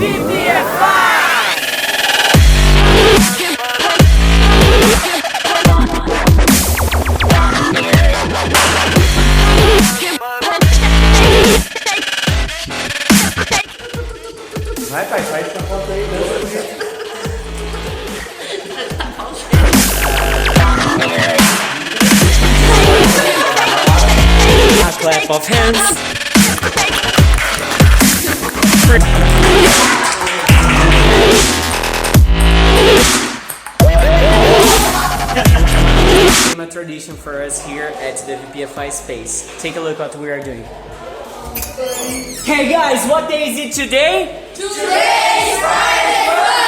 VPFI! Vai, pai, faz essa foto aí, dança. A clap of hands. A tradition for us here at the VPFI space. Take a look what we are doing. Hey guys, what day is it today? Today is Friday!